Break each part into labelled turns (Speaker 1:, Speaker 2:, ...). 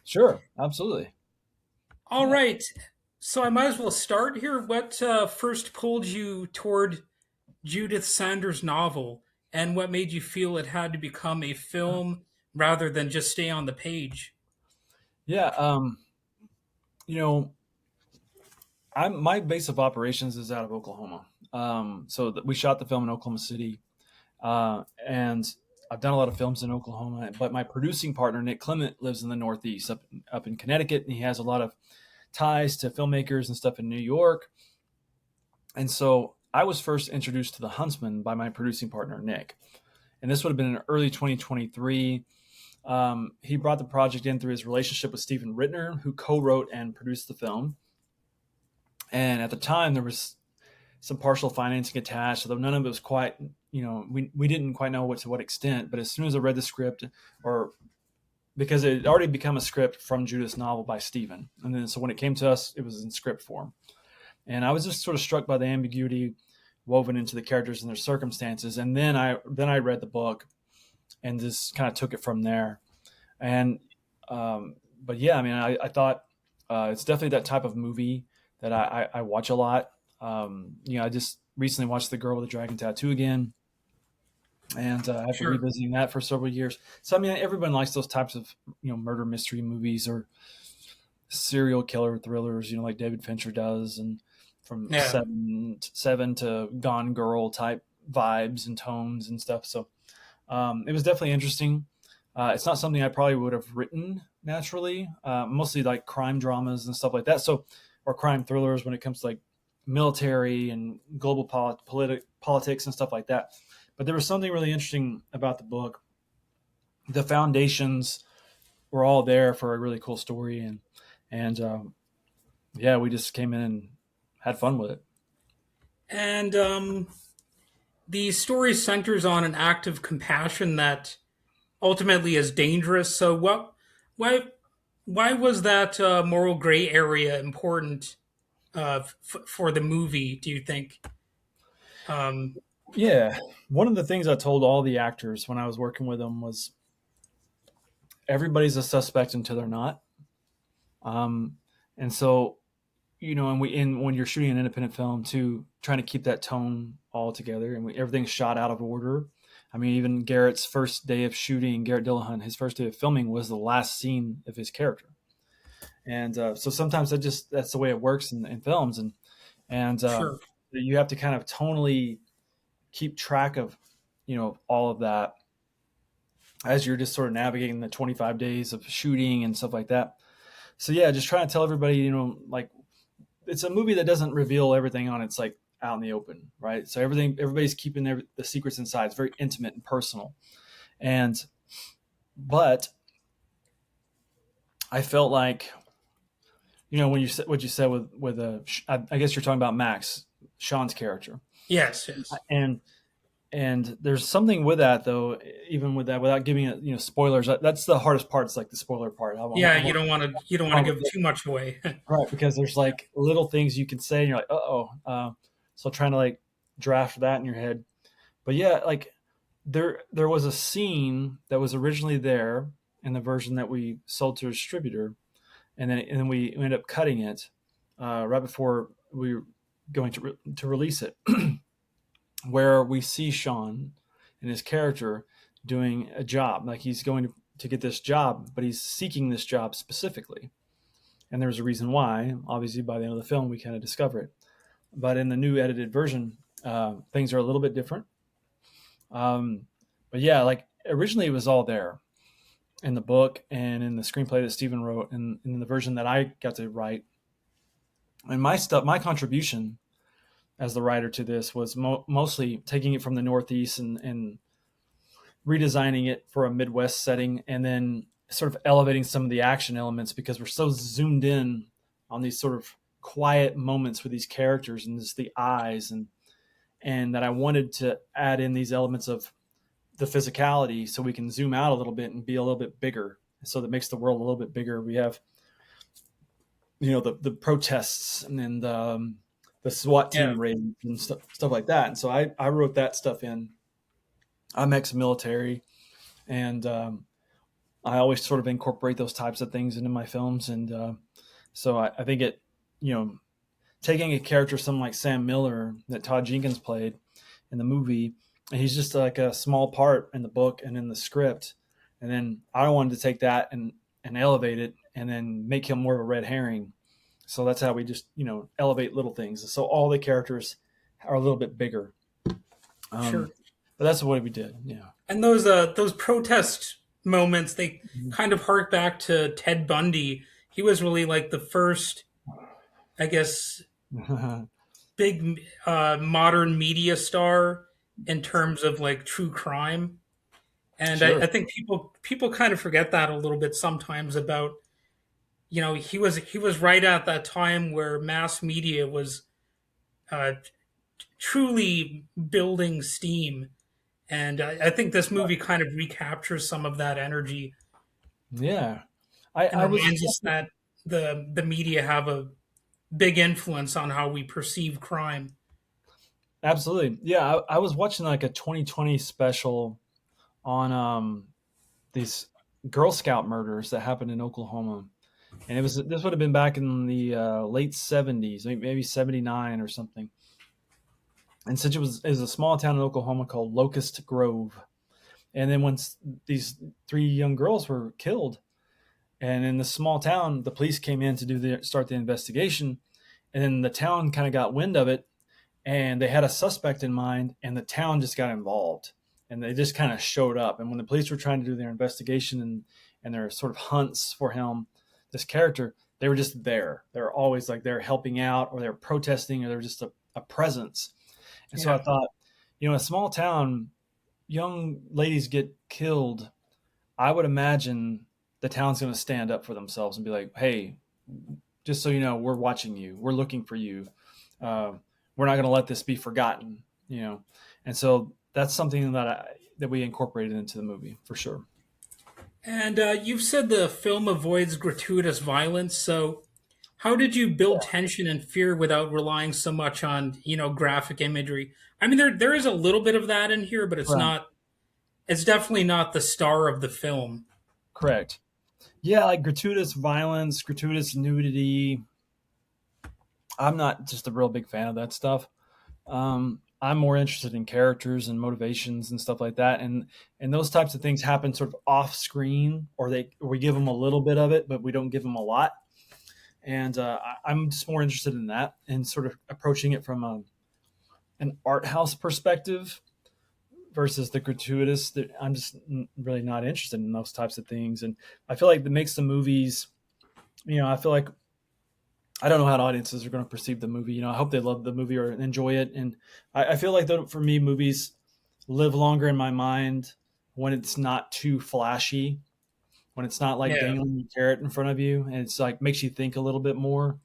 Speaker 1: Sure, absolutely.
Speaker 2: All
Speaker 1: Yeah.
Speaker 2: right. So I might as well start here. What first pulled you toward Judith Sanders' novel, and what made you feel it had to become a film rather than just stay on the page?
Speaker 1: Yeah. You know, my base of operations is out of Oklahoma. We shot the film in Oklahoma City, and I've done a lot of films in Oklahoma. But my producing partner Nick Clement lives in the Northeast, up in Connecticut, and he has a lot of ties to filmmakers and stuff in New York. And so I was first introduced to the Huntsman by my producing partner Nick, and this would have been in early 2023. He brought the project in through his relationship with Stephen Rittner, who co-wrote and produced the film. And at the time, there was some partial financing attached, although none of it was quite, we didn't quite know to what extent. But as soon as I read the script, or because it had already become a script from Judith's novel by Stephen, and then so when it came to us, it was in script form. And I was just sort of struck by the ambiguity woven into the characters and their circumstances. And then I read the book and just kind of took it from there. And but yeah, I mean, I thought it's definitely that type of movie that I watch a lot. I just recently watched The Girl with the Dragon Tattoo again, and after
Speaker 2: Sure.
Speaker 1: revisiting that for several years. So I mean, everyone likes those types of murder mystery movies or serial killer thrillers, like David Fincher does, and from
Speaker 2: Yeah.
Speaker 1: seven to Gone Girl type vibes and tones and stuff. So it was definitely interesting. It's not something I probably would have written naturally. Mostly like crime dramas and stuff like that. So, or crime thrillers when it comes to like military and global politics and stuff like that. But there was something really interesting about the book. The foundations were all there for a really cool story, and yeah, we just came in and had fun with it.
Speaker 2: And the story centers on an act of compassion that ultimately is dangerous. So why, why was that moral gray area important for the movie? Do you think? Um,
Speaker 1: Yeah, one of the things I told all the actors when I was working with them was everybody's a suspect until they're not. Um, and so, when you're shooting an independent film too, trying to keep that tone all together, and everything's shot out of order. I mean, even Garrett's first day of shooting, Garrett Dillahunt, his first day of filming was the last scene of his character, and so sometimes that's the way it works in films, and
Speaker 2: sure.
Speaker 1: you have to kind of tonally keep track of all of that as you're just sort of navigating the 25 days of shooting and stuff like that. So yeah, just trying to tell everybody, like it's a movie that doesn't reveal everything on its like out in the open, right? So everybody's keeping the secrets inside. It's very intimate and personal. And but I felt like when you said what you said I guess you're talking about Max, Sean's character,
Speaker 2: Yes. Yes.
Speaker 1: and there's something with that though. Even with that, without giving it spoilers, that's the hardest part. It's like the spoiler part.
Speaker 2: Yeah.
Speaker 1: I
Speaker 2: You don't want to give
Speaker 1: won't
Speaker 2: too much away.
Speaker 1: Right, because there's like little things you can say, and you're like, oh. So trying to like draft that in your head. But yeah, like there was a scene that was originally there in the version that we sold to a distributor, and then we ended up cutting it right before we were going to release it, where we see Sean and his character doing a job, like he's going to get this job, but he's seeking this job specifically. And there's a reason why. Obviously, by the end of the film, we kind of discover it. But in the new edited version, things are a little bit different. Um, but yeah, like originally it was all there in the book and in the screenplay that Stephen wrote, and in the version that I got to write. And my contribution as the writer to this was mostly taking it from the Northeast and redesigning it for a Midwest setting, and then sort of elevating some of the action elements because we're so zoomed in on these sort of quiet moments with these characters and just the eyes, and that I wanted to add in these elements of the physicality so we can zoom out a little bit and be a little bit bigger. So that makes the world a little bit bigger. We have the protests and then the SWAT
Speaker 2: Yeah.
Speaker 1: team raids and stuff like that. And so I wrote that stuff in. I'm ex-military, and I always sort of incorporate those types of things into my films, and so I think it, you know, taking a character, someone like Sam Miller that Todd Jenkins played in the movie, and he's just like a small part in the book and in the script, and then I wanted to take that and elevate it, and then make him more of a red herring. So that's how we just, elevate little things. So all the characters are a little bit bigger.
Speaker 2: Sure.
Speaker 1: But that's what we did. Yeah.
Speaker 2: And those protest moments, they kind of hark back to Ted Bundy. He was really like the first, I guess, big modern media star in terms of like true crime. And
Speaker 1: Sure.
Speaker 2: I think people kind of forget that a little bit sometimes about, he was right at that time where mass media was uh, truly building steam. And I think this movie kind of recaptures some of that energy
Speaker 1: Yeah. I,
Speaker 2: and
Speaker 1: I was
Speaker 2: reminds us that the media have a big influence on how we perceive crime.
Speaker 1: absolutely. Yeah. I was watching like a 2020 special on these Girl Scout murders that happened in Oklahoma. And this would have been back in the late 70s, maybe 79 or something. And since it was a small town in Oklahoma called Locust Grove. And then once these three young girls were killed, and in the small town, the police came in to start the investigation, and then the town kind of got wind of it, and they had a suspect in mind, and the town just got involved, and they just kind of showed up. And when the police were trying to do their investigation and their sort of hunts for him, this character, they were just there. They were always like they're helping out, or they're protesting, or they're just a presence. And so I
Speaker 2: Yeah,
Speaker 1: thought, a small town, young ladies get killed. I would imagine the town's going to stand up for themselves and be like, "Hey, just so you know, we're watching you. We're looking for you. Uh, we're not going to let this be forgotten." And so that's something that we incorporated into the movie for sure.
Speaker 2: and you've said the film avoids gratuitous violence. So, how did you build tension and fear without relying so much on graphic imagery? I mean, there is a little bit of that in here, but it's
Speaker 1: Right.
Speaker 2: not. It's definitely not the star of the film.
Speaker 1: Correct. Yeah, like gratuitous violence, gratuitous nudity. I'm not just a real big fan of that stuff. I'm more interested in characters and motivations and stuff like that, and those types of things happen sort of off screen, or we give them a little bit of it, but we don't give them a lot. And I'm just more interested in that and sort of approaching it from an art house perspective versus the gratuitous. That I'm just really not interested in those types of things, and I feel like that makes the movies. I feel like I don't know how audiences are going to perceive the movie. I hope they love the movie or enjoy it. And I feel like for me, movies live longer in my mind when it's not too flashy, when it's not like
Speaker 2: Yeah,
Speaker 1: dangling a carrot in front of you, and it's like makes you think a little bit more.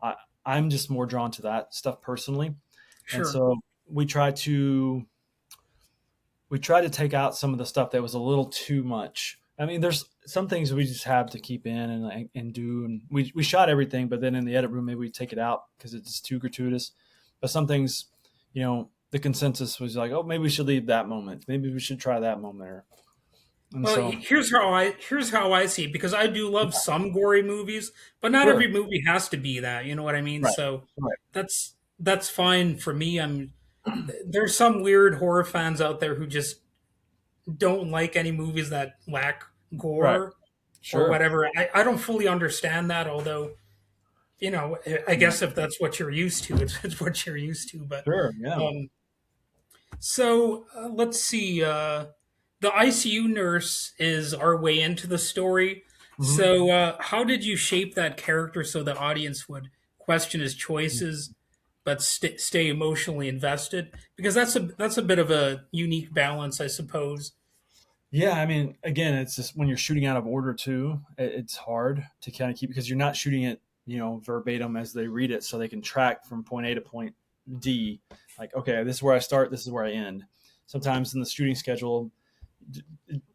Speaker 1: I, I'm just more drawn to that stuff personally, and
Speaker 2: sure.
Speaker 1: so we try to we try to take out some of the stuff that was a little too much. I mean, there's some things we just have to keep in and do, and we shot everything, but then in the edit room maybe we take it out because it's too gratuitous. But some things, the consensus was like, oh, maybe we should leave that moment. Maybe we should try that moment there. And
Speaker 2: Well,
Speaker 1: so,
Speaker 2: here's how I see it, because I do love some gory movies, but not
Speaker 1: sure,
Speaker 2: every movie has to be that. You know what I mean?
Speaker 1: right,
Speaker 2: So
Speaker 1: right,
Speaker 2: that's fine for me. There's some weird horror fans out there who just don't like any movies that lack
Speaker 1: right,
Speaker 2: gore or
Speaker 1: sure,
Speaker 2: whatever. I don't fully understand that, although I
Speaker 1: yeah,
Speaker 2: guess if that's what you're used to, it's what you're used to. But
Speaker 1: sure, yeah,
Speaker 2: um, let's see. The ICU nurse is our way into the story.
Speaker 1: hmm
Speaker 2: So how did you shape that character so the audience would question his choices, but stay emotionally invested? Because that's a bit of a unique balance, I suppose.
Speaker 1: yeah. I mean, again, it's just when you're shooting out of order too, it's hard to kind of keep because you're not shooting it, verbatim as they read it, so they can track from point A to point D. Like, okay, this is where I start, this is where I end. Sometimes in the shooting schedule,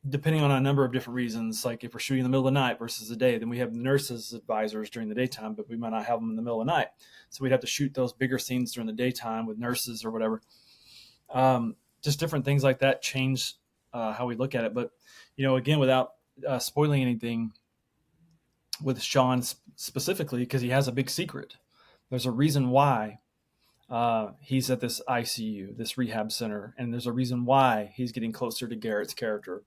Speaker 1: depending on a number of different reasons, like if we're shooting in the middle of the night versus the day, then we have nurses advisors during the daytime, but we might not have them in the middle of the night. So we'd have to shoot those bigger scenes during the daytime with nurses or whatever. Just different things like that change how we look at it. But again, without spoiling anything with Sean specifically because he has a big secret. There's a reason why he's at this ICU, this rehab center, and there's a reason why he's getting closer to Garrett's character.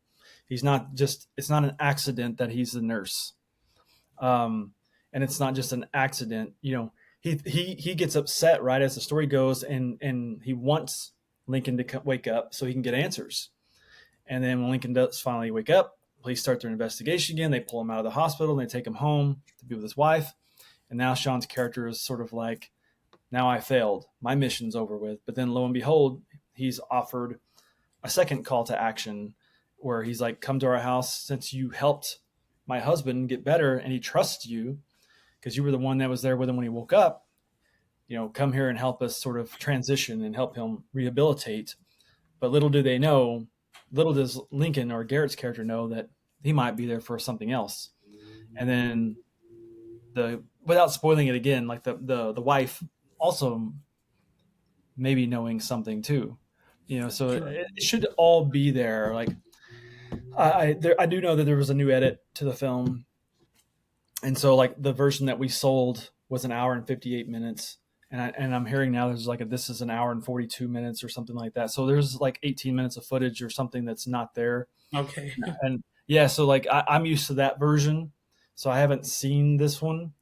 Speaker 1: He's not just, it's not an accident that he's the nurse. And it's not just an accident, he gets upset right as the story goes, and he wants Lincoln to wake up so he can get answers. And then when Lincoln does finally wake up, police start their investigation again. They pull him out of the hospital and they take him home to be with his wife. And now Sean's character is sort of like, now I failed. My mission's over with. But then lo and behold, he's offered a second call to action where he's like, come to our house since you helped my husband get better and he trusts you because you were the one that was there with him when he woke up. Come here and help us sort of transition and help him rehabilitate. But little do they know, little does Lincoln or Garrett's character know that he might be there for something else. And then without spoiling it again, like the wife also maybe knowing something too, so
Speaker 2: Sure.
Speaker 1: it should all be there. Like I do know that there was a new edit to the film, and so like the version that we sold was an hour and 58 minutes, and I'm hearing now there's like this is an hour and 42 minutes or something like that. So there's like 18 minutes of footage or something that's not there.
Speaker 2: Okay.
Speaker 1: And yeah, so like I'm used to that version, so I haven't seen this one,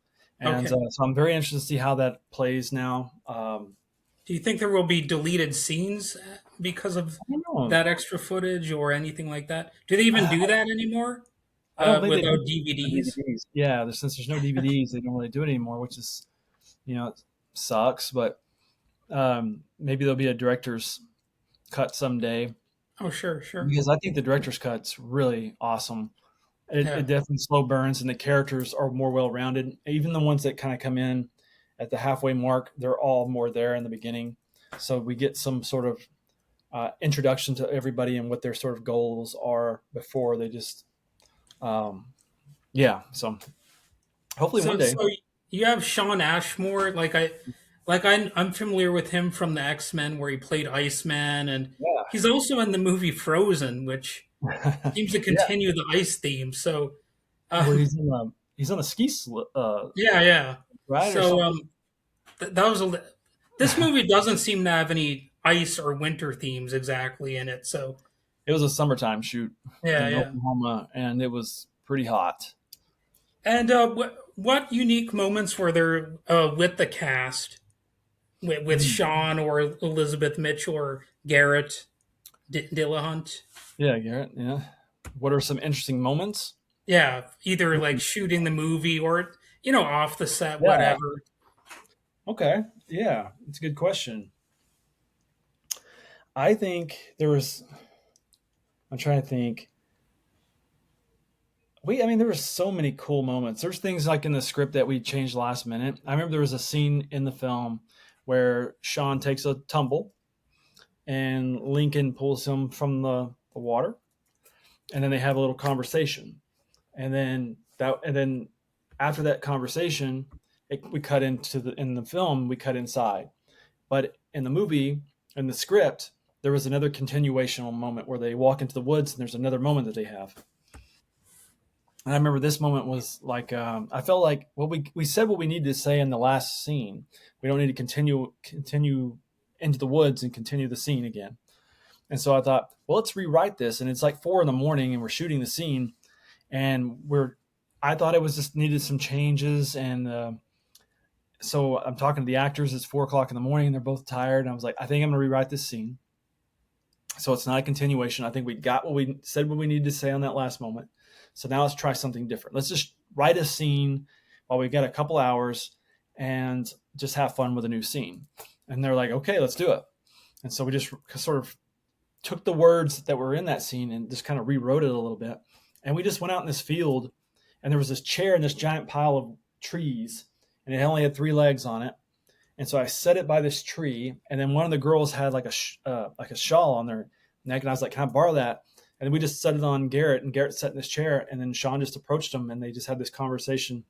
Speaker 1: and
Speaker 2: Okay.
Speaker 1: so I'm very interested to see how that plays now.
Speaker 2: Do you think there will be deleted scenes because of
Speaker 1: I don't know.
Speaker 2: that extra footage or anything like that? Do they even do that anymore
Speaker 1: I don't think they
Speaker 2: without
Speaker 1: do the
Speaker 2: DVDs?
Speaker 1: DVDs. Yeah, since there's no DVDs, they don't really do it anymore, which is, it sucks. But maybe there'll be a director's cut someday
Speaker 2: Oh, sure, sure.
Speaker 1: because I think the director's cut's really awesome. It
Speaker 2: Yeah.
Speaker 1: definitely slow burns, and the characters are more well rounded. Even the ones that kind of come in at the halfway mark, they're all more there in the beginning. So we get some sort of introduction to everybody and what their sort of goals are before they just, um, yeah. So hopefully one day.
Speaker 2: So you have Sean Ashmore, I'm familiar with him from the X-Men where he played Iceman, and he's also in the movie Frozen, which
Speaker 1: Yeah.
Speaker 2: seems to
Speaker 1: Yeah.
Speaker 2: continue the ice theme. So
Speaker 1: Where
Speaker 2: um,
Speaker 1: he's on a
Speaker 2: yeah, yeah.
Speaker 1: ride or
Speaker 2: So
Speaker 1: something.
Speaker 2: that was this movie doesn't seem to have any ice or winter themes exactly in it. So
Speaker 1: It was a summertime shoot
Speaker 2: yeah,
Speaker 1: in
Speaker 2: yeah.
Speaker 1: Oklahoma, and it was pretty hot.
Speaker 2: And what unique moments were there with the cast with
Speaker 1: Hmm.
Speaker 2: Sean or Elizabeth Mitchell or Garrett Dillahunt?
Speaker 1: Yeah, Garrett. Yeah. What are some interesting moments?
Speaker 2: Yeah, either
Speaker 1: Hmm.
Speaker 2: like shooting the movie or off the set,
Speaker 1: Yeah.
Speaker 2: whatever.
Speaker 1: Okay. Yeah, it's a good question. I think there was. I'm trying to think. I mean, there were so many cool moments. There's things like in the script that we changed last minute. I remember there was a scene in the film where Sean takes a tumble and Lincoln pulls him from the water, and then they have a little conversation, and then after that conversation, we cut into in the film we cut inside, but in the movie, in the script, there was another continuational moment where they walk into the woods and there's another moment that they have. And I remember this moment was like, I felt like what we said what we needed to say in the last scene. We don't need to continue into the woods and continue the scene again. And so I thought, well, let's rewrite this. And it's like 4 in the morning, and we're shooting the scene, and I thought it was just needed some changes. And so I'm talking to the actors. It's 4 o'clock in the morning, and they're both tired. And I was like, I think I'm going to rewrite this scene. So it's not a continuation. I think we got what we said, what we needed to say on that last moment. So now let's try something different. Let's just write a scene while we got a couple hours and just have fun with a new scene. And they're like, okay, let's do it. And so we just sort of took the words that were in that scene and just kind of rewrote it a little bit. And we just went out in this field, and there was this chair and this giant pile of trees, and it only had 3 legs on it. And so I set it by this tree, and then one of the girls had like a shawl on their neck, and I was like, "Can I borrow that?" And we just set it on Garrett, and Garrett sat in this chair, and then Sean just approached him, and they just had this conversation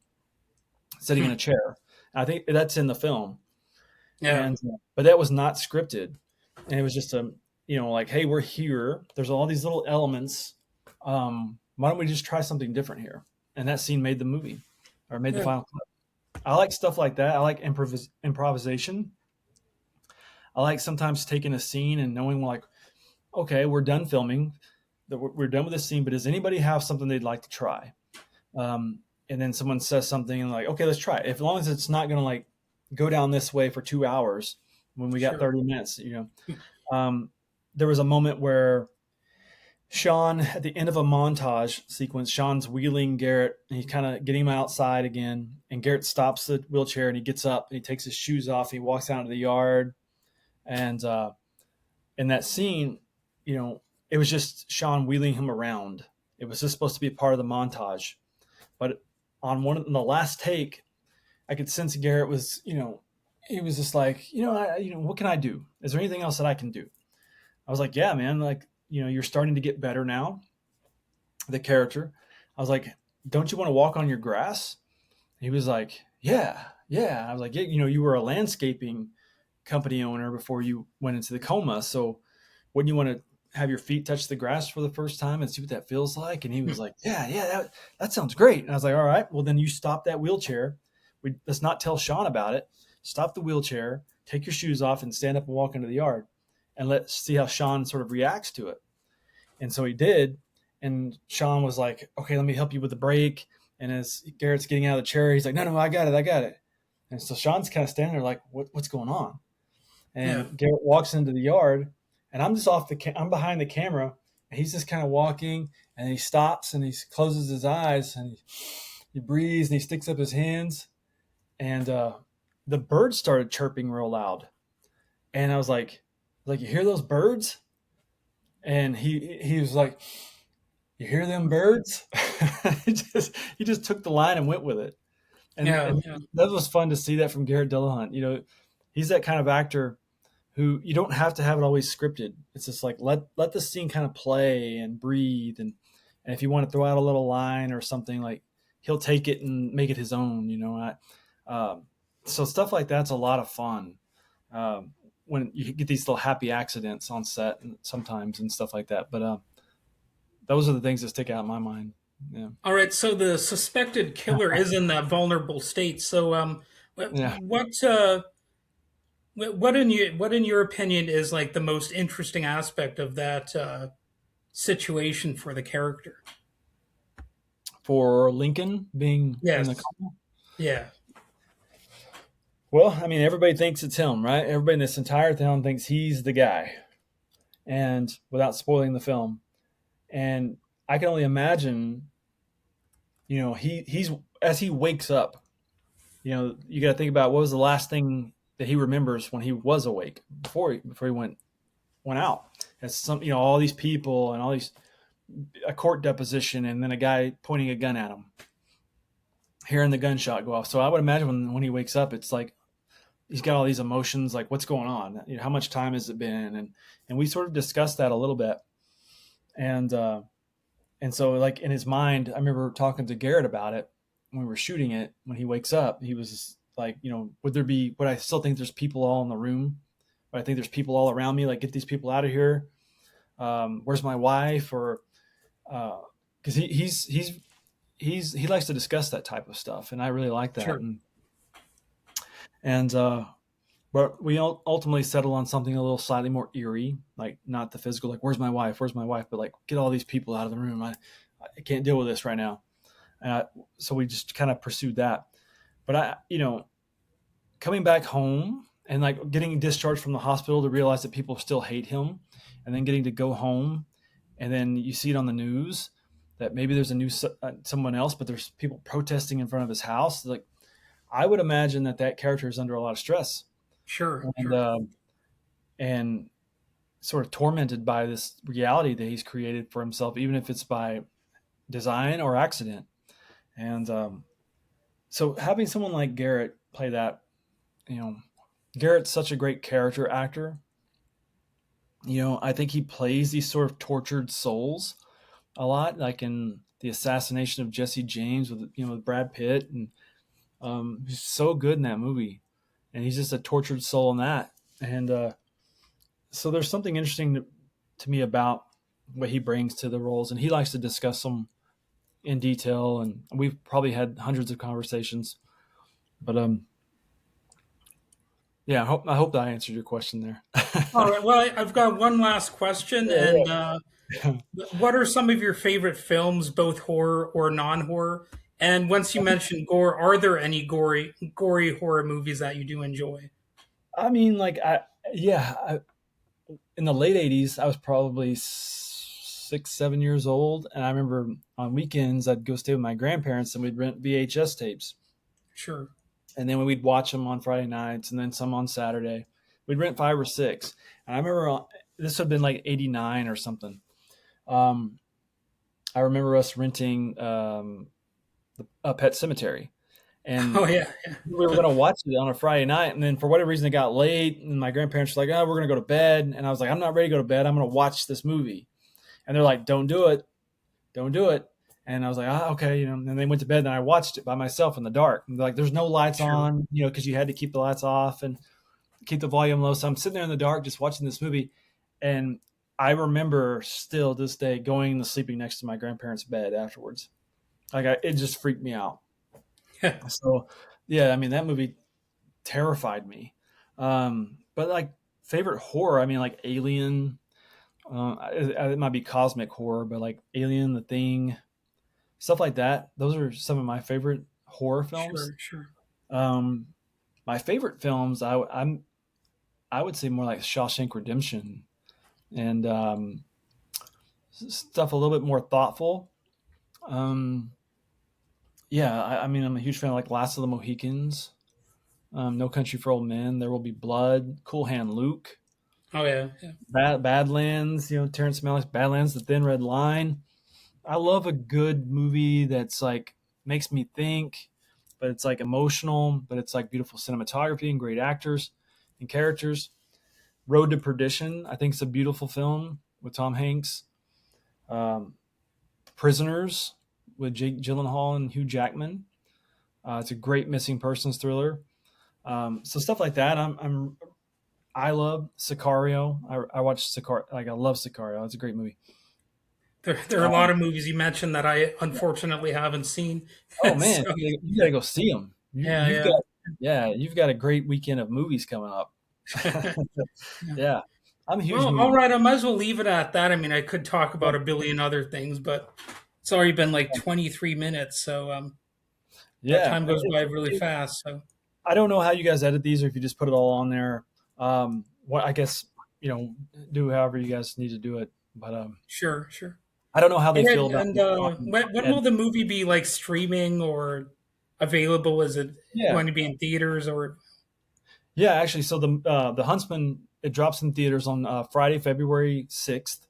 Speaker 1: sitting in a
Speaker 2: Hmm.
Speaker 1: chair. And I think that's in the film,
Speaker 2: Yeah.
Speaker 1: and but that was not scripted, and it was just like, hey, we're here. There's all these little elements. why don't we just try something different here? And that scene made the movie or made the
Speaker 2: Yeah,
Speaker 1: final cut. I like stuff like that. I like improvisation. I like sometimes taking a scene and knowing like, okay, we're done filming, we're done with this scene, but does anybody have something they'd like to try? And then someone says something and like, okay, let's try it. If, as long as it's not going to like go down this way for 2 hours when we got
Speaker 2: sure.
Speaker 1: 30 minutes, there was a moment where Sean, at the end of a montage sequence, Sean's wheeling Garrett and he's kind of getting him outside again. And Garrett stops the wheelchair and he gets up and he takes his shoes off. He walks out into the yard. And in that scene, it was just Sean wheeling him around. It was just supposed to be a part of the montage. But on the last take, I could sense Garrett was, he was just like, what can I do? Is there anything else that I can do? I was like, yeah, man, like, you're starting to get better now, the character. I was like, don't you want to walk on your grass? He was like, yeah, yeah. I was like, yeah, you were a landscaping company owner before you went into the coma. So wouldn't you want to have your feet touch the grass for the first time and see what that feels like? And he was like, yeah, yeah, that sounds great. And I was like, all right, well, then you stop that wheelchair. Let's not tell Sean about it. Stop the wheelchair, take your shoes off and stand up and walk into the yard. And let's see how Sean sort of reacts to it. And so he did. And Sean was like, okay, let me help you with the brake. And as Garrett's getting out of the chair, he's like, no, no, I got it. I got it. And so Sean's kind of standing there like, what's going on?
Speaker 2: Yeah,
Speaker 1: And Garrett walks into the yard and I'm just I'm behind the camera and he's just kind of walking and he stops and he closes his eyes and he breathes and he sticks up his hands and the birds started chirping real loud. And I was like, you hear those birds? And he was like, you hear them birds? he just took the line and went with it.
Speaker 2: yeah,
Speaker 1: And
Speaker 2: yeah,
Speaker 1: that was fun to see that from Garrett Dillahunt. He's that kind of actor who you don't have to have it always scripted. It's just like let the scene kind of play and breathe, and if you want to throw out a little line or something, like he'll take it and make it his own. So stuff like that's a lot of fun. When you get these little happy accidents on set and sometimes and stuff like that. But those are the things that stick out in my mind. Yeah,
Speaker 2: All right, so the suspected killer is in that vulnerable state. So,
Speaker 1: yeah.
Speaker 2: what in your opinion is like the most interesting aspect of that situation for the character?
Speaker 1: For Lincoln being in the
Speaker 2: Yes. Yeah.
Speaker 1: well, I mean, everybody thinks it's him, right? Everybody in this entire town thinks he's the guy, and without spoiling the film, and I can only imagine, he's as he wakes up, you got to think about what was the last thing that he remembers when he was awake before he went out. As all these people and all these a court deposition, and then a guy pointing a gun at him, hearing the gunshot go off. So I would imagine when he wakes up, it's like he's got all these emotions, like what's going on? How much time has it been? And we sort of discussed that a little bit, and so like in his mind, I remember talking to Garrett about it when we were shooting it. When he wakes up, he was like, would I still think there's people all in the room? Would I think there's people all around me? Like, get these people out of here. Where's my wife? Or because he likes to discuss that type of stuff, and I really like that.
Speaker 2: Sure.
Speaker 1: And but we ultimately settle on something a little slightly more eerie, like not the physical, like where's my wife, but like get all these people out of the room. I can't deal with this right now. So we just kind of pursued that. But coming back home and like getting discharged from the hospital to realize that people still hate him, and then getting to go home, and then you see it on the news that maybe there's a new someone else, but there's people protesting in front of his house. Like, I would imagine that character is under a lot of stress
Speaker 2: Sure.
Speaker 1: and
Speaker 2: Sure.
Speaker 1: and sort of tormented by this reality that he's created for himself, even if it's by design or accident. And so having someone like Garrett play that, you know, Garrett's such a great character actor. I think he plays these sort of tortured souls a lot, like in the assassination of Jesse James with Brad Pitt, and he's so good in that movie, and he's just a tortured soul in that. And so there's something interesting to me about what he brings to the roles, and he likes to discuss them in detail, and we've probably had hundreds of conversations. But yeah, I hope that I answered your question there.
Speaker 2: All right. Well, I've got one last question, and
Speaker 1: Yeah.
Speaker 2: what are some of your favorite films, both horror or non-horror? And once you mentioned gore, are there any gory horror movies that you do enjoy?
Speaker 1: I mean, like yeah, in the late '80s, I was probably 6, 7 years old, and I remember on weekends I'd go stay with my grandparents, and we'd rent VHS tapes,
Speaker 2: Sure.
Speaker 1: and then we'd watch them on Friday nights, and then some on Saturday. We'd rent 5 or 6, and I remember this would have been like '89 or something. Um, I remember us renting a Pet Cemetery,
Speaker 2: Oh
Speaker 1: and
Speaker 2: yeah.
Speaker 1: we were going to watch it on a Friday night, and then for whatever reason it got late, and my grandparents were like, "Oh, we're going to go to bed," and I was like, "I'm not ready to go to bed. I'm going to watch this movie," and they're like, "Don't do it, don't do it." And I was like, okay, And they went to bed, and I watched it by myself in the dark. And they're like, there's no lights
Speaker 2: Sure.
Speaker 1: on, because you had to keep the lights off and keep the volume low. So I'm sitting there in the dark, just watching this movie, and I remember still this day going and sleeping next to my grandparents' bed afterwards. It just freaked me out. So, yeah, I mean that movie terrified me. But like favorite horror, I mean like Alien. It might be cosmic horror, but like Alien, The Thing, stuff like that. Those are some of my favorite horror films.
Speaker 2: Sure. Sure.
Speaker 1: Um, my favorite films, I would say more like Shawshank Redemption and stuff a little bit more thoughtful. Um, yeah, I mean I'm a huge fan of like Last of the Mohicans, No Country for Old Men, There Will Be Blood, Cool Hand Luke,
Speaker 2: Oh yeah. Yeah.
Speaker 1: Badlands. Terrence Malick's Badlands, The Thin Red Line. I love a good movie that's like makes me think, but it's like emotional, but it's like beautiful cinematography and great actors and characters. Road to Perdition, I think it's a beautiful film with Tom Hanks. Um, Prisoners with Jake Gyllenhaal and Hugh Jackman. It's a great missing persons thriller. So stuff like that. I love Sicario. I watched Sicario. Like I love Sicario. It's a great movie.
Speaker 2: There are a lot
Speaker 1: Um,
Speaker 2: of movies you mentioned that I unfortunately haven't seen.
Speaker 1: Oh man,
Speaker 2: So
Speaker 1: you gotta go see them.
Speaker 2: yeah,
Speaker 1: You've
Speaker 2: yeah.
Speaker 1: got yeah, you've got a great weekend of movies coming up.
Speaker 2: Yeah.
Speaker 1: Yeah, I'm a huge
Speaker 2: Well, all
Speaker 1: movie.
Speaker 2: right. I might as well leave it at that. I mean, I could talk about a billion other things, but it's already been like 23 minutes, so that
Speaker 1: Yeah,
Speaker 2: time goes by really fast. So
Speaker 1: I don't know how you guys edit these, or if you just put it all on there. What I guess do however you guys need to do it. But
Speaker 2: sure, sure.
Speaker 1: I don't know how
Speaker 2: All
Speaker 1: they
Speaker 2: right.
Speaker 1: feel about
Speaker 2: And
Speaker 1: on
Speaker 2: when will
Speaker 1: edit.
Speaker 2: the movie be like streaming or available? Is it
Speaker 1: Yeah,
Speaker 2: going to be in theaters or?
Speaker 1: yeah. Actually, so the Huntsman, it drops in theaters on Friday, February 6th,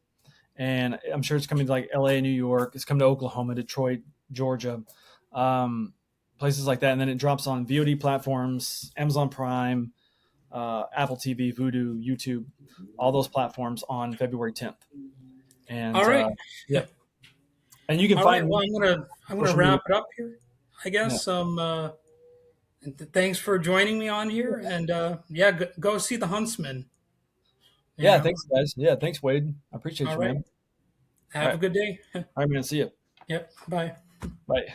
Speaker 1: and I'm sure it's coming to like L.A., New York. It's coming to Oklahoma, Detroit, Georgia, um, places like that, and then it drops on VOD platforms, Amazon Prime, Apple TV, Vudu, YouTube, all those platforms on February 10th.
Speaker 2: All
Speaker 1: And
Speaker 2: right.
Speaker 1: yep, and you can
Speaker 2: All right.
Speaker 1: find
Speaker 2: Well,
Speaker 1: me
Speaker 2: I'm gonna
Speaker 1: social media.
Speaker 2: wrap it up here. I
Speaker 1: Yeah,
Speaker 2: guess. And thanks for joining me on here. And yeah, go see the Huntsman. You
Speaker 1: yeah.
Speaker 2: know.
Speaker 1: Thanks, guys. Yeah, thanks, Wade. I appreciate
Speaker 2: All
Speaker 1: you,
Speaker 2: right.
Speaker 1: man. All
Speaker 2: Have
Speaker 1: right,
Speaker 2: a good day.
Speaker 1: all right, man. See you.
Speaker 2: Yep. Bye.
Speaker 1: Bye.